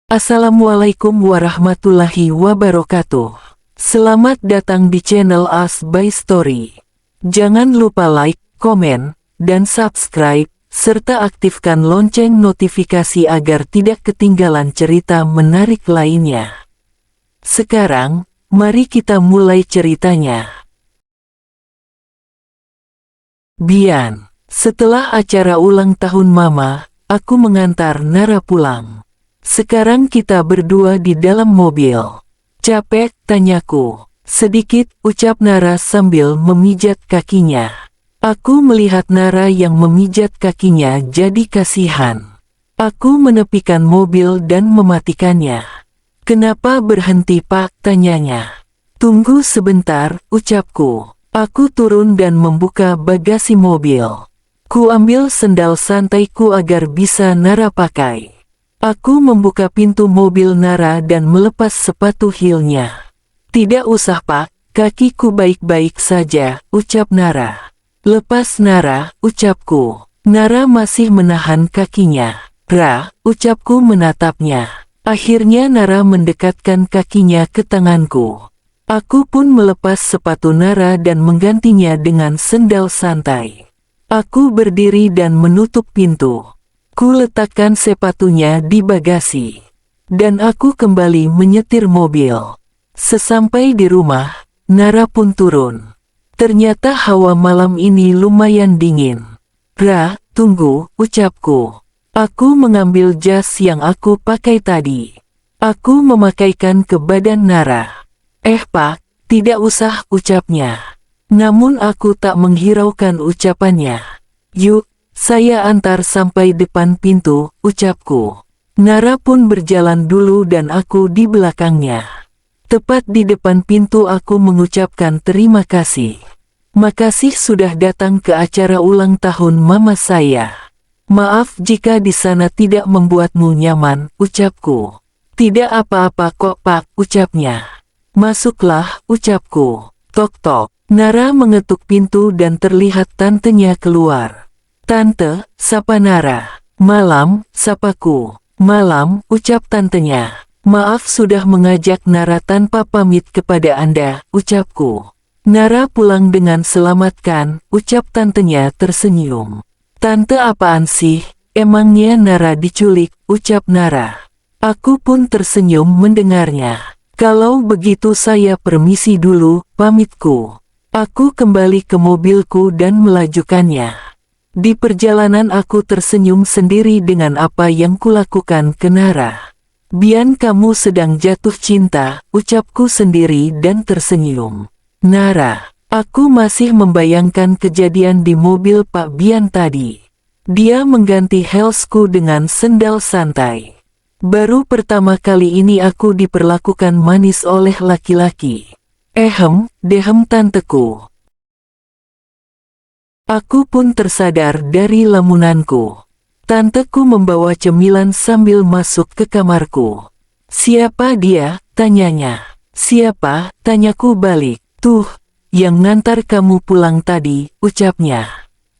Assalamualaikum warahmatullahi wabarakatuh. Selamat datang di channel As by Story. Jangan lupa like, komen, dan subscribe, serta aktifkan lonceng notifikasi agar tidak ketinggalan cerita menarik lainnya. Sekarang, mari kita mulai ceritanya. Bian, setelah acara ulang tahun Mama, aku mengantar Nara pulang. Sekarang kita berdua di dalam mobil. Capek, tanyaku. Sedikit, ucap Nara sambil memijat kakinya. Aku melihat Nara yang memijat kakinya jadi kasihan. Aku menepikan mobil dan mematikannya. Kenapa berhenti Pak? Tanyanya. Tunggu sebentar, ucapku. Aku turun dan membuka bagasi mobil. Ku ambil sendal santaiku agar bisa Nara pakai. Aku membuka pintu mobil Nara dan melepas sepatu heelnya. Tidak usah Pak, kakiku baik-baik saja, ucap Nara. Lepas Nara, ucapku. Nara masih menahan kakinya. Ra, ucapku menatapnya. Akhirnya Nara mendekatkan kakinya ke tanganku. Aku pun melepas sepatu Nara dan menggantinya dengan sendal santai. Aku berdiri dan menutup pintu. Ku letakkan sepatunya di bagasi. Dan aku kembali menyetir mobil. Sesampai di rumah, Nara pun turun. Ternyata hawa malam ini lumayan dingin. Ra, tunggu, ucapku. Aku mengambil jas yang aku pakai tadi. Aku memakaikan ke badan Nara. Pak, tidak usah, ucapnya. Namun aku tak menghiraukan ucapannya. Yuk, saya antar sampai depan pintu, ucapku. Nara pun berjalan dulu dan aku di belakangnya. Tepat di depan pintu aku mengucapkan terima kasih. Makasih sudah datang ke acara ulang tahun Mama saya. Maaf jika di sana tidak membuatmu nyaman, ucapku. Tidak apa-apa kok Pak, ucapnya. Masuklah, ucapku. Tok-tok. Nara mengetuk pintu dan terlihat tantenya keluar. Tante, sapa Nara. Malam, sapaku. Malam, ucap tantenya. Maaf sudah mengajak Nara tanpa pamit kepada Anda, ucapku. Nara pulang dengan selamat kan, ucap tantenya tersenyum. Tante apaan sih, emangnya Nara diculik, ucap Nara. Aku pun tersenyum mendengarnya. Kalau begitu saya permisi dulu, pamitku. Aku kembali ke mobilku dan melajukannya. Di perjalanan aku tersenyum sendiri dengan apa yang kulakukan ke Nara. Bian kamu sedang jatuh cinta, ucapku sendiri dan tersenyum. Nara, aku masih membayangkan kejadian di mobil Pak Bian tadi. Dia mengganti heelsku dengan sendal santai. Baru pertama kali ini aku diperlakukan manis oleh laki-laki. Dehem tanteku. Aku pun tersadar dari lamunanku. Tanteku membawa cemilan sambil masuk ke kamarku. Siapa dia? Tanyanya. Siapa? Tanyaku balik. Tuh, yang ngantar kamu pulang tadi, ucapnya.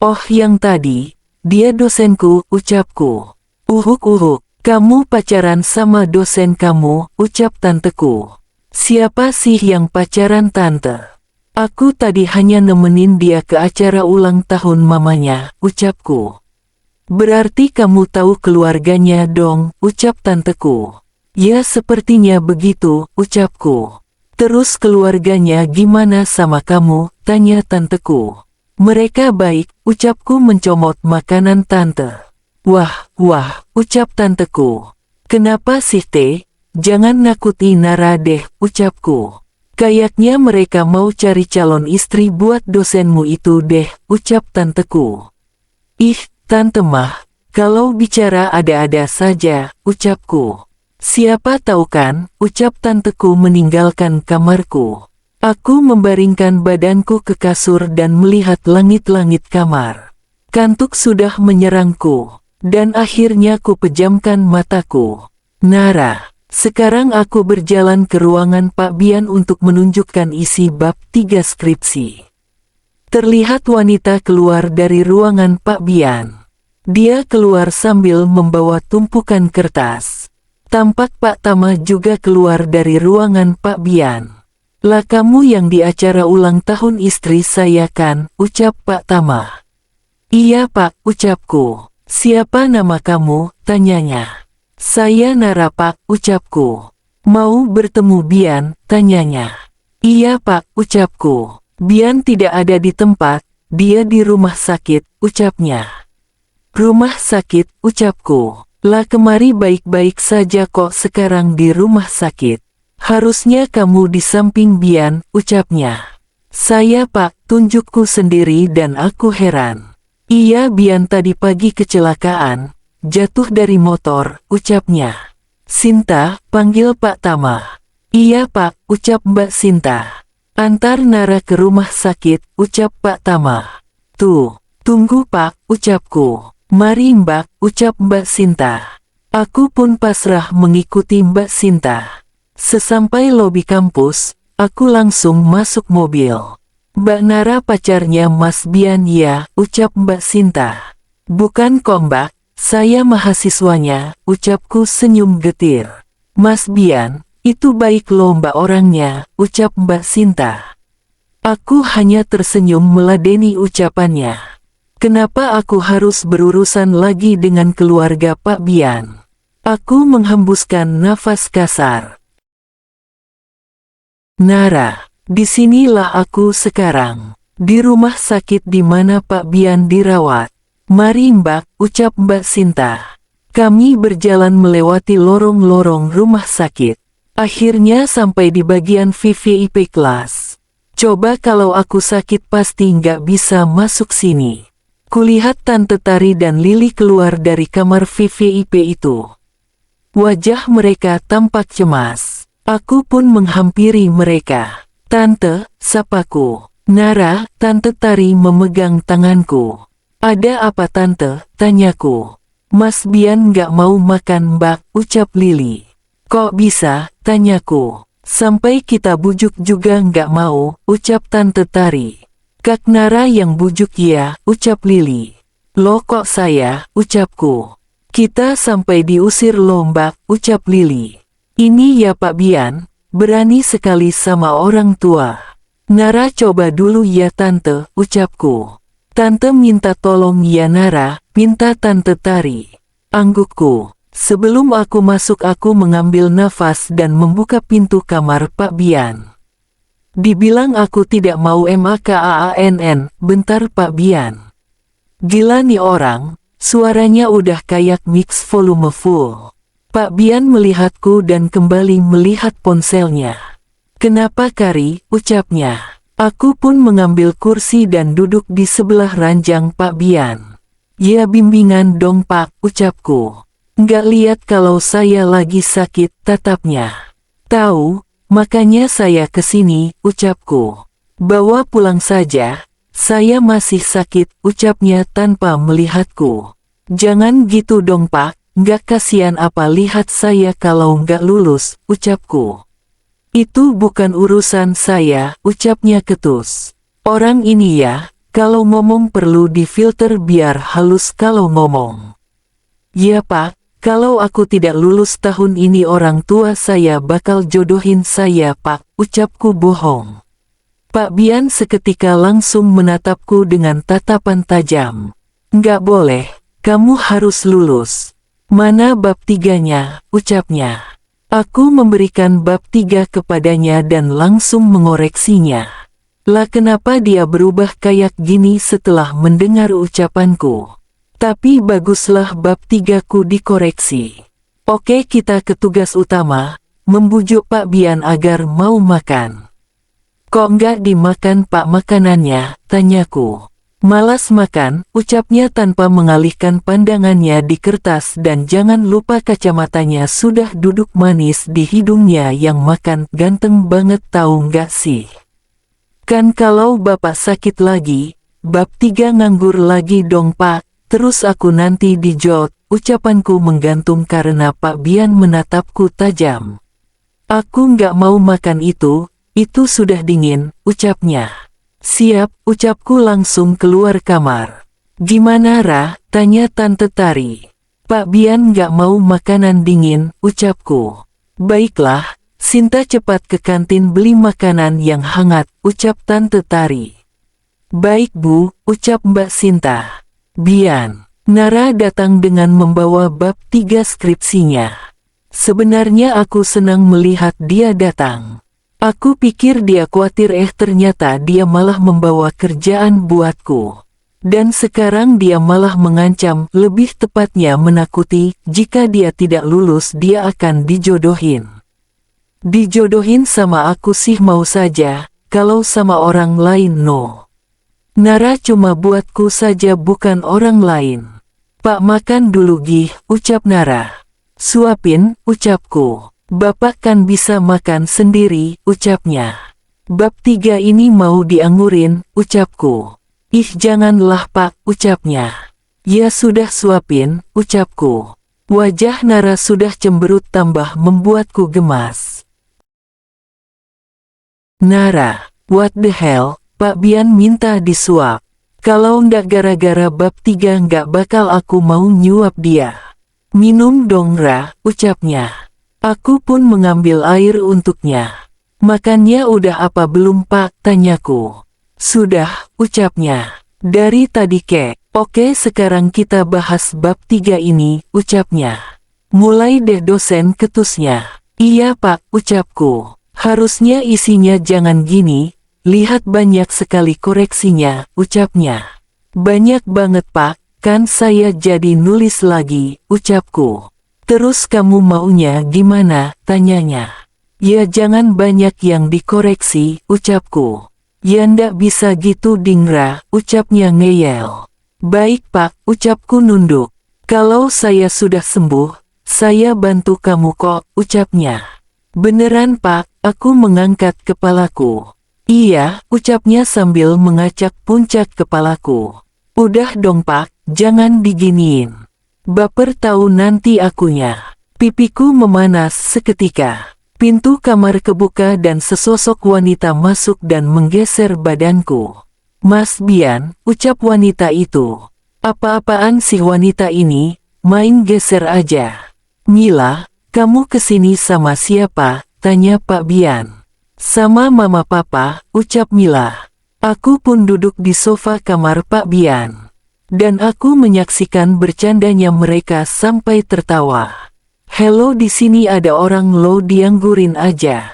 Oh yang tadi, dia dosenku, ucapku. Uhuk, kamu pacaran sama dosen kamu, ucap tanteku. Siapa sih yang pacaran tante? Aku tadi hanya nemenin dia ke acara ulang tahun mamanya, ucapku. Berarti kamu tahu keluarganya dong, ucap tanteku. Ya sepertinya begitu, ucapku. Terus keluarganya gimana sama kamu, tanya tanteku. Mereka baik, ucapku mencomot makanan tante. Wah, ucap tanteku. Kenapa sih teh? Jangan nakuti Nara deh, ucapku. Kayaknya mereka mau cari calon istri buat dosenmu itu deh, ucap tanteku. Ih, tante mah, kalau bicara ada-ada saja, ucapku. Siapa tahu kan, ucap tanteku meninggalkan kamarku. Aku membaringkan badanku ke kasur dan melihat langit-langit kamar. Kantuk sudah menyerangku, dan akhirnya ku pejamkan mataku. Nara. Sekarang aku berjalan ke ruangan Pak Bian untuk menunjukkan isi bab 3 skripsi. Terlihat wanita keluar dari ruangan Pak Bian. Dia keluar sambil membawa tumpukan kertas. Tampak Pak Tama juga keluar dari ruangan Pak Bian. "Lah kamu yang di acara ulang tahun istri saya kan?" ucap Pak Tama. "Iya Pak," ucapku. "Siapa nama kamu?" tanyanya. "Saya Nara Pak," ucapku. "Mau bertemu Bian?" tanyanya. "Iya Pak," ucapku. "Bian tidak ada di tempat, dia di rumah sakit," ucapnya. "Rumah sakit?" ucapku. "Lah kemari baik-baik saja kok sekarang di rumah sakit. Harusnya kamu di samping Bian," ucapnya. "Saya Pak," tunjukku sendiri dan aku heran. "Iya Bian tadi pagi kecelakaan, jatuh dari motor," ucapnya. "Sinta," panggil Pak Tama. "Iya Pak," ucap Mbak Sinta. "Antar Nara ke rumah sakit," ucap Pak Tama. Tunggu Pak," ucapku. "Mari Mbak," ucap Mbak Sinta. Aku pun pasrah mengikuti Mbak Sinta. Sesampai lobi kampus, aku langsung masuk mobil. "Mbak Nara pacarnya Mas Bian ya?" ucap Mbak Sinta. "Bukan kok Mbak, saya mahasiswanya," ucapku senyum getir. "Mas Bian, itu baik loh Mbak orangnya," ucap Mbak Sinta. Aku hanya tersenyum meladeni ucapannya. Kenapa aku harus berurusan lagi dengan keluarga Pak Bian? Aku menghembuskan nafas kasar. "Nara, disinilah aku sekarang. Di rumah sakit di mana Pak Bian dirawat." "Mari Mbak," ucap Mbak Sinta. Kami berjalan melewati lorong-lorong rumah sakit. Akhirnya sampai di bagian VVIP kelas. Coba kalau aku sakit pasti nggak bisa masuk sini. Kulihat Tante Tari dan Lili keluar dari kamar VVIP itu. Wajah mereka tampak cemas. Aku pun menghampiri mereka. "Tante," sapaku. "Nara," Tante Tari memegang tanganku. "Ada apa Tante?" tanyaku. "Mas Bian nggak mau makan Mbak," ucap Lili. "Kok bisa?" tanyaku. "Sampai kita bujuk juga nggak mau," ucap Tante Tari. "Kak Nara yang bujuk ya," ucap Lili. "Loh kok saya?" ucapku. "Kita sampai diusir loh Mbak," ucap Lili. "Ini ya Pak Bian, berani sekali sama orang tua." "Nara coba dulu ya Tante," ucapku. "Tante minta tolong ya Nara," pinta Tante Tari. Anggukku. Sebelum aku masuk aku mengambil nafas dan membuka pintu kamar Pak Bian. "Dibilang aku tidak mau MAKAANN, bentar Pak Bian. Gila nih orang, suaranya udah kayak mix volume full." Pak Bian melihatku dan kembali melihat ponselnya. "Kenapa Kari?" ucapnya. Aku pun mengambil kursi dan duduk di sebelah ranjang Pak Bian. "Ya bimbingan dong Pak," ucapku. "Nggak lihat kalau saya lagi sakit," tatapnya. "Tahu, makanya saya kesini," ucapku. "Bawa pulang saja, saya masih sakit," ucapnya tanpa melihatku. "Jangan gitu dong Pak. Nggak kasihan apa lihat saya kalau nggak lulus," ucapku. "Itu bukan urusan saya," ucapnya ketus. "Orang ini ya, kalau ngomong perlu difilter biar halus kalau ngomong." "Ya Pak, kalau aku tidak lulus tahun ini orang tua saya bakal jodohin saya Pak," ucapku bohong. Pak Bian seketika langsung menatapku dengan tatapan tajam. "Nggak boleh, kamu harus lulus." "Mana bab 3-nya?" ucapnya. Aku memberikan bab 3 kepadanya dan langsung mengoreksinya. Lah kenapa dia berubah kayak gini setelah mendengar ucapanku? Tapi baguslah bab 3-ku dikoreksi. "Oke kita ke tugas utama," membujuk Pak Bian agar mau makan. "Kok nggak dimakan Pak makanannya?" tanyaku. "Malas makan," ucapnya tanpa mengalihkan pandangannya di kertas dan jangan lupa kacamatanya sudah duduk manis di hidungnya. Yang makan ganteng banget tahu nggak sih? "Kan kalau Bapak sakit lagi, bab 3 nganggur lagi dong Pak." "Terus aku nanti dijot," ucapanku menggantung karena Pak Bian menatapku tajam. "Aku nggak mau makan itu sudah dingin," ucapnya. "Siap," ucapku langsung keluar kamar. "Gimana Ra?" tanya Tante Tari. Pak Bian nggak mau makanan dingin, ucapku. Baiklah, Sinta cepat ke kantin beli makanan yang hangat, ucap Tante Tari. Baik Bu, ucap Mbak Sinta. Bian. Nara datang dengan membawa bab 3 skripsinya. Sebenarnya aku senang melihat dia datang. Aku pikir dia khawatir, ternyata dia malah membawa kerjaan buatku. Dan sekarang dia malah mengancam, lebih tepatnya menakuti, jika dia tidak lulus dia akan dijodohin. Dijodohin sama aku sih mau saja, kalau sama orang lain no. Nara cuma buatku saja bukan orang lain. Pak makan dulu Gih, ucap Nara. Suapin, ucapku. Bapak kan bisa makan sendiri, ucapnya. Bab 3 ini mau dianggurin, ucapku. Ih janganlah Pak, ucapnya. Ya sudah suapin, ucapku. Wajah Nara sudah cemberut tambah membuatku gemas. Nara, what the hell, Pak Bian minta disuap. Kalau ndak gara-gara bab 3 nggak bakal aku mau nyuap dia. Minum dong Ra, ucapnya. Aku pun mengambil air untuknya. Makannya udah apa belum Pak, tanyaku. Sudah, ucapnya. Dari tadi kek. Oke sekarang kita bahas bab 3 ini, ucapnya. Mulai deh dosen ketusnya. Iya Pak, ucapku. Harusnya isinya jangan gini, lihat banyak sekali koreksinya, ucapnya. Banyak banget Pak, kan saya jadi nulis lagi, ucapku. Terus kamu maunya gimana, tanyanya. Ya jangan banyak yang dikoreksi, ucapku. Ya ndak bisa gitu Dingra, ucapnya ngeyel. Baik Pak, ucapku nunduk. Kalau saya sudah sembuh, saya bantu kamu kok, ucapnya. Beneran Pak, aku mengangkat kepalaku. Iya, ucapnya sambil mengacak puncak kepalaku. Udah dong Pak, jangan diginiin. Baper tahu nanti akunya. Pipiku memanas seketika. Pintu kamar kebuka dan sesosok wanita masuk dan menggeser badanku. Mas Bian, ucap wanita itu. Apa-apaan sih wanita ini, main geser aja. Mila, kamu kesini sama siapa, tanya Pak Bian. Sama mama papa, ucap Mila. Aku pun duduk di sofa kamar Pak Bian. Dan aku menyaksikan bercandanya mereka sampai tertawa. Hello di sini ada orang lo dianggurin aja.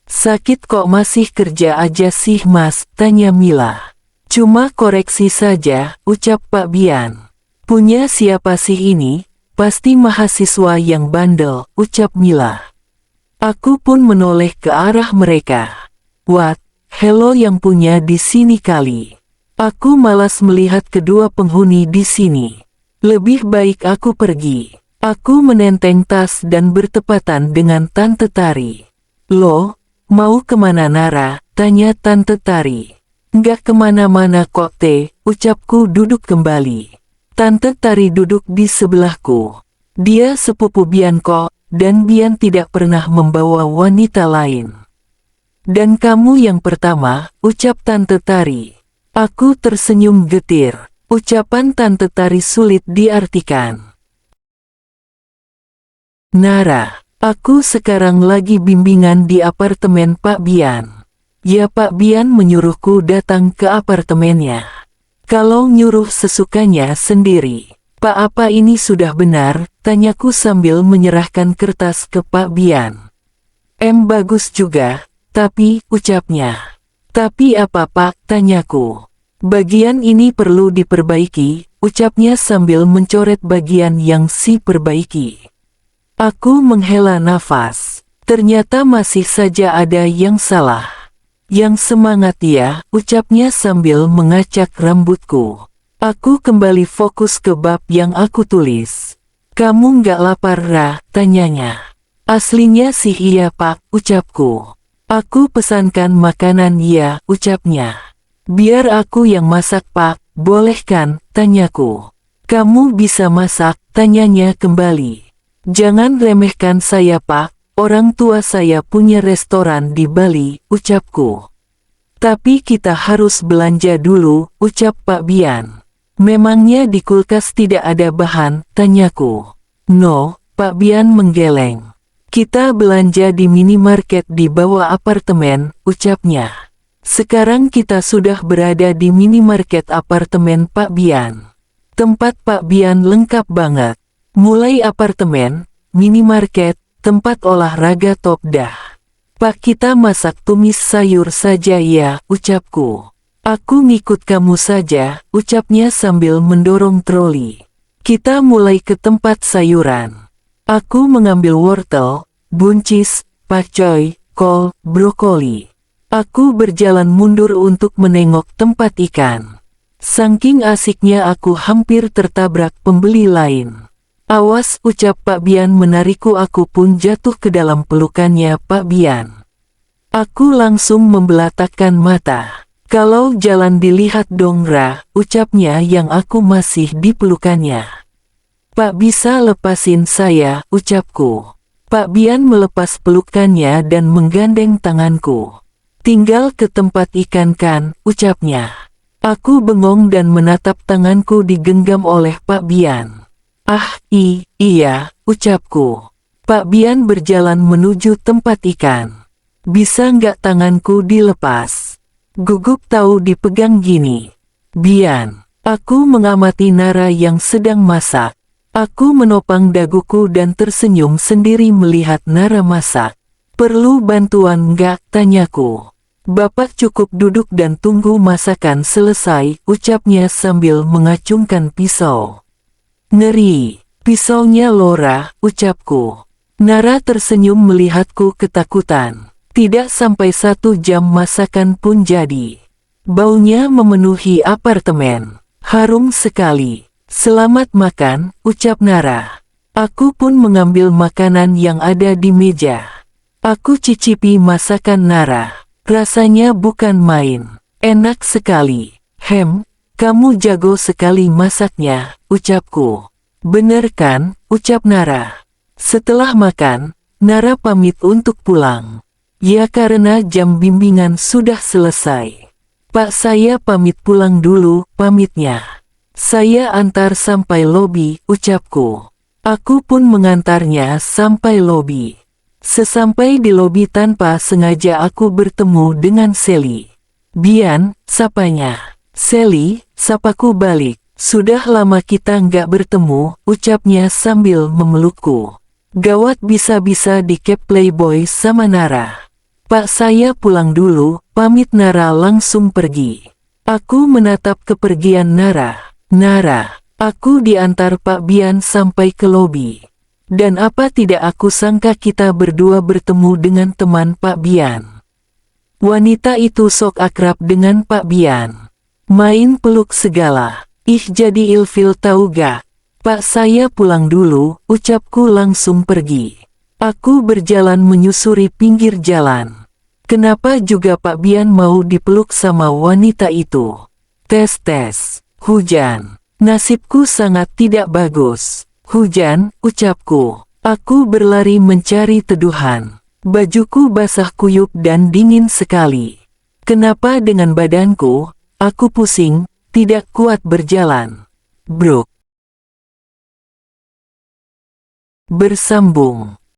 Sakit kok masih kerja aja sih mas, tanya Mila. Cuma koreksi saja, ucap Pak Bian. Punya siapa sih ini? Pasti mahasiswa yang bandel, ucap Mila. Aku pun menoleh ke arah mereka. What? Hello yang punya di sini kali. Aku malas melihat kedua penghuni di sini. Lebih baik aku pergi. Aku menenteng tas dan bertepatan dengan Tante Tari. Lo, mau kemana Nara? Tanya Tante Tari. Nggak kemana-mana kok teh, ucapku duduk kembali. Tante Tari duduk di sebelahku. Dia sepupu Bian kok, dan Bian tidak pernah membawa wanita lain. Dan kamu yang pertama, ucap Tante Tari. Aku tersenyum getir. Ucapan Tante Tari sulit diartikan. Nara, aku sekarang lagi bimbingan di apartemen Pak Bian. Ya Pak Bian menyuruhku datang ke apartemennya. Kalau nyuruh sesukanya sendiri. Pak apa ini sudah benar? Tanyaku sambil menyerahkan kertas ke Pak Bian. Bagus juga, tapi, ucapnya. Tapi apa Pak? Tanyaku. Bagian ini perlu diperbaiki, ucapnya sambil mencoret bagian yang perbaiki. Aku menghela nafas. Ternyata masih saja ada yang salah. Yang semangat ya, ucapnya sambil mengacak rambutku. Aku kembali fokus ke bab yang aku tulis. Kamu nggak lapar Ra? Tanyanya. Aslinya sih iya Pak, ucapku. Aku pesankan makanan ya, ucapnya. Biar aku yang masak Pak, boleh kan? Tanyaku. Kamu bisa masak? Tanyanya kembali. Jangan remehkan saya Pak, orang tua saya punya restoran di Bali, ucapku. Tapi kita harus belanja dulu, ucap Pak Bian. Memangnya di kulkas tidak ada bahan? Tanyaku. No, Pak Bian menggeleng. Kita belanja di minimarket di bawah apartemen, ucapnya. Sekarang kita sudah berada di minimarket apartemen Pak Bian. Tempat Pak Bian lengkap banget. Mulai apartemen, minimarket, tempat olahraga top dah. Pak, kita masak tumis sayur saja ya, ucapku. Aku ngikut kamu saja, ucapnya sambil mendorong troli. Kita mulai ke tempat sayuran. Aku mengambil wortel, buncis, pakcoy, kol, brokoli. Aku berjalan mundur untuk menengok tempat ikan. Saking asiknya aku hampir tertabrak pembeli lain. Awas, ucap Pak Bian menarikku, aku pun jatuh ke dalam pelukannya Pak Bian. Aku langsung membelatakkan mata. Kalau jalan dilihat dong Ra, ucapnya yang aku masih di pelukannya. Pak, bisa lepasin saya, ucapku. Pak Bian melepas pelukannya dan menggandeng tanganku. Tinggal ke tempat ikan kan, ucapnya. Aku bengong dan menatap tanganku digenggam oleh Pak Bian. Ah, iya, ucapku. Pak Bian berjalan menuju tempat ikan. Bisa nggak tanganku dilepas? Gugup tahu dipegang gini. Bian, aku mengamati Nara yang sedang masak. Aku menopang daguku dan tersenyum sendiri melihat Nara masak. Perlu bantuan nggak? Tanyaku. Bapak cukup duduk dan tunggu masakan selesai, ucapnya sambil mengacungkan pisau. Ngeri, pisaunya Lora, ucapku. Nara tersenyum melihatku ketakutan. Tidak sampai 1 jam masakan pun jadi. Baunya memenuhi apartemen. Harum sekali. Selamat makan, ucap Nara. Aku pun mengambil makanan yang ada di meja. Aku cicipi masakan Nara. Rasanya bukan main. Enak sekali. Kamu jago sekali masaknya, ucapku. Bener kan, ucap Nara. Setelah makan, Nara pamit untuk pulang. Ya, karena jam bimbingan sudah selesai. Pak, saya pamit pulang dulu, pamitnya. Saya antar sampai lobi, ucapku. Aku pun mengantarnya sampai lobi. Sesampai di lobi tanpa sengaja aku bertemu dengan Sally. Bian, sapanya. Sally, sapaku balik. Sudah lama kita nggak bertemu, ucapnya sambil memelukku. Gawat, bisa-bisa di-cap Playboy sama Nara. Pak, saya pulang dulu, pamit. Nara langsung pergi. Aku menatap kepergian Nara. Nara, aku diantar Pak Bian sampai ke lobi. Dan apa tidak aku sangka kita berdua bertemu dengan teman Pak Bian. Wanita itu sok akrab dengan Pak Bian. Main peluk segala. Ih, jadi ilfil tahu gak? Pak, saya pulang dulu, ucapku langsung pergi. Aku berjalan menyusuri pinggir jalan. Kenapa juga Pak Bian mau dipeluk sama wanita itu? Tes. Hujan. Nasibku sangat tidak bagus. Hujan, ucapku. Aku berlari mencari teduhan. Bajuku basah kuyup dan dingin sekali. Kenapa dengan badanku? Aku pusing, tidak kuat berjalan. Bruk. Bersambung.